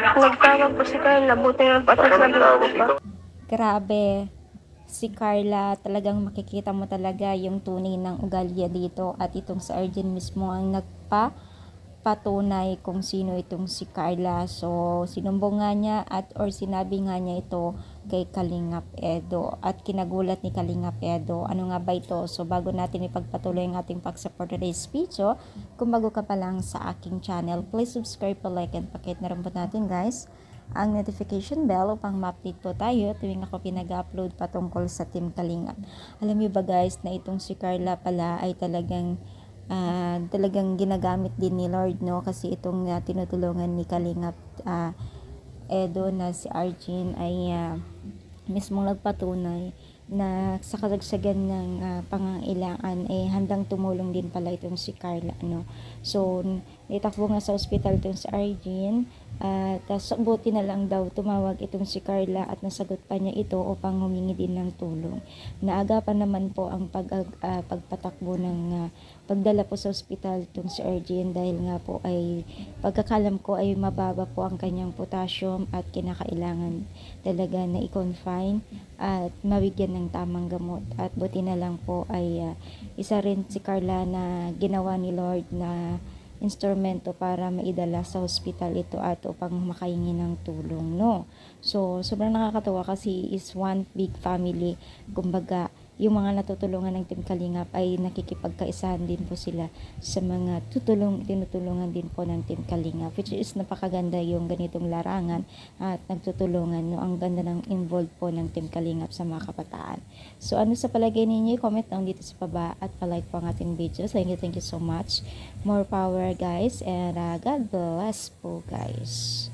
Nagtawag po si Carla, buti na pasasabi ko pa. Grabe, si Carla, talagang makikita mo talaga yung tunay ng ugalya dito, at itong si Arjen mismo ang patunay kung sino itong si Carla. So sinumbong nga niya or sinabi nga niya ito kay Kalingap Edo, at kinagulat ni Kalingap Edo, ano nga ba ito? So bago natin ipagpatuloy ang ating pag-support today's video, kung bago ka pa lang sa aking channel, please subscribe, like, and pakit na rin po natin guys ang notification bell upang ma-update po tayo tuwing ako pinag-upload patungkol sa Team Kalingap. Alam niyo ba guys na itong si Carla pala ay talagang ginagamit din ni Lord, no? Kasi itong tinutulungan ni Kalingap Edo na si Arjen ay mismong nagpatunay na sa kasagsagan ng pangangailangan handang tumulong din pala itong si Carla, no? So itakbo nga sa ospital itong si Arjen, tas buti na lang daw tumawag itong si Carla at nasagot pa niya ito upang humingi din ng tulong. Naagapan naman po ang pagpatakbo ng pagdala po sa ospital itong si Arjen, dahil nga po ay pagkakalam ko ay mababa po ang kanyang potassium at kinakailangan talaga na i-confine at mabigyan ng tamang gamot. At buti na lang po ay isa rin si Carla na ginawa ni Lord na instrumento para maidala sa hospital ito at upang makahingi ng tulong, no? So sobrang nakakatawa kasi is one big family. Kumbaga yung mga natutulungan ng Team Kalingap ay nakikipagkaisahan din po sila sa mga tinutulungan din po ng Team Kalingap, which is napakaganda yung ganitong larangan at nagtutulungan, no? Ang ganda ng involved po ng Team Kalingap sa mga kabataan. So ano sa palagay ninyo? Comment lang dito sa baba at palike po ang ating videos. Thank you so much. More power guys, and God bless po guys.